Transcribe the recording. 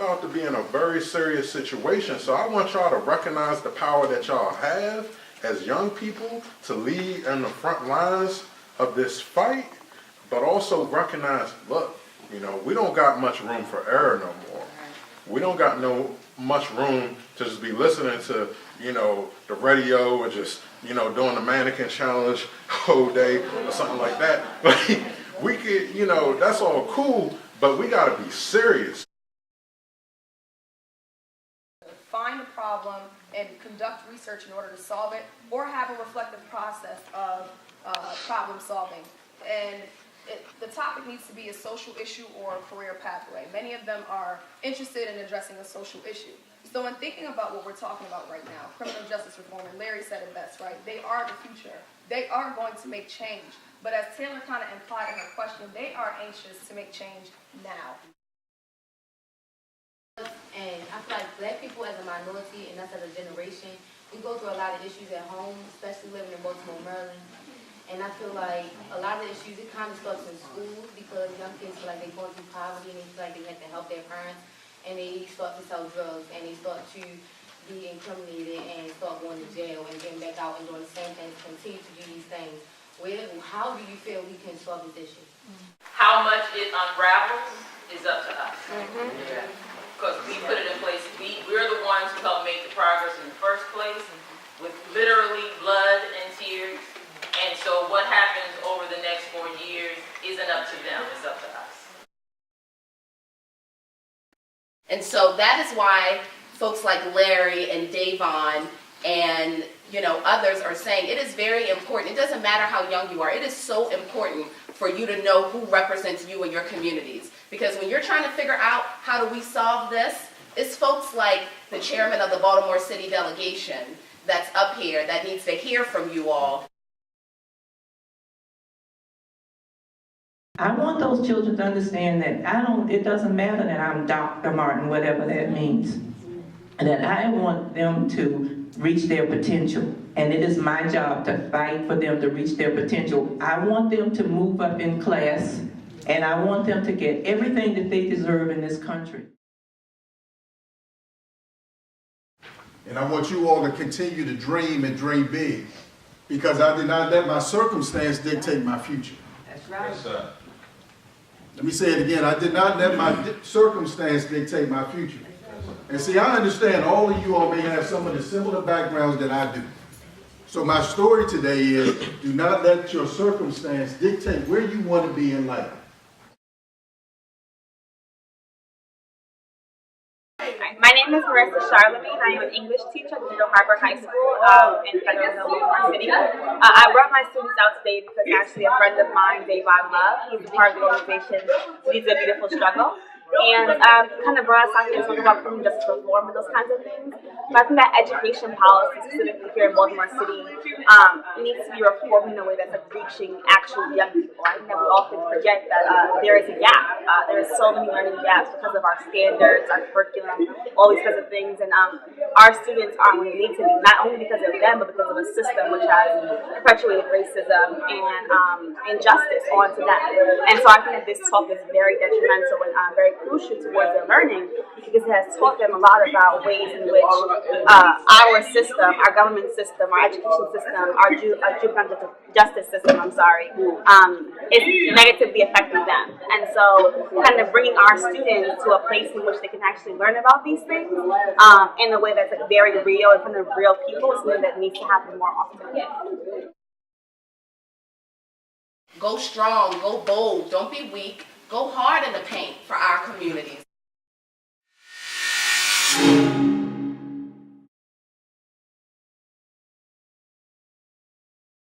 about to be in a very serious situation. So I want y'all to recognize the power that y'all have as young people to lead in the front lines of this fight, but also recognize, look, you know, we don't got much room for error no more. We don't got much room to just be listening to, you know, the radio or just, you know, doing the mannequin challenge whole day or something like that. Like, we could, you know, that's all cool, but we got to be serious. Find a problem and conduct research in order to solve it, or have a reflective process of problem solving. And the topic needs to be a social issue or a career pathway. Many of them are interested in addressing a social issue. So in thinking about what we're talking about right now, criminal justice reform, and Larry said it best, right? They are the future. They are going to make change. But as Taylor kind of implied in her question, they are anxious to make change now. And I feel like black people as a minority and us as a generation, we go through a lot of issues at home, especially living in Baltimore, Maryland. And I feel like a lot of the issues, it kind of starts in school because young kids feel like they're going through poverty and they feel like they have to help their parents. And they start to sell drugs and they start to be incriminated and start going to jail and getting back out and doing the same things, continue to do these things. How do you feel we can solve this issue? How much it unravels is up to us. Because we put it in place. We're the ones who helped make the progress in the first place with literally blood and tears. And so what happens over the next 4 years isn't up to them, it's up to us. And so that is why folks like Larry and Davon and others are saying it is very important. It doesn't matter how young you are. It is so important for you to know who represents you in your communities. Because when you're trying to figure out how do we solve this, it's folks like the chairman of the Baltimore City delegation that's up here that needs to hear from you all. I want those children to understand that it doesn't matter that I'm Dr. Martin, whatever that means. That I want them to reach their potential. And it is my job to fight for them to reach their potential. I want them to move up in class, and I want them to get everything that they deserve in this country. And I want you all to continue to dream and dream big, because I did not let my circumstance dictate my future. That's right. Yes, sir. Let me say it again. I did not let my circumstance dictate my future. And see, I understand all of you all may have some of the similar backgrounds that I do. So my story today is, do not let your circumstance dictate where you want to be in life. My name is Marissa Charlemagne. I am an English teacher at Middle Harbor High School in Federal Hill, Baltimore City. I brought my students out today because actually a friend of mine, Davon Love, he's a part of the organization Leads a Beautiful Struggle. And kind of brought us out here to talk about criminal justice reform and those kinds of things. But I think that education policy, specifically here in Baltimore City, needs to be reformed in a way that's reaching actual young people. I think that we often forget that there is a gap. There are so many learning gaps because of our standards, our curriculum, all these kinds of things. And our students aren't where they need to be, not only because of them, but because of a system which has perpetuated racism and injustice onto them. And so I think that this talk is very detrimental and very crucial towards their learning, because it has taught them a lot about ways in which our system, our government system, our education system, our juvenile justice system, is negatively affecting them. And so kind of bringing our students to a place in which they can actually learn about these things in a way that's very real, in front of real people, is something that needs to happen more often. Go strong, go bold, don't be weak. Go hard in the paint for our communities.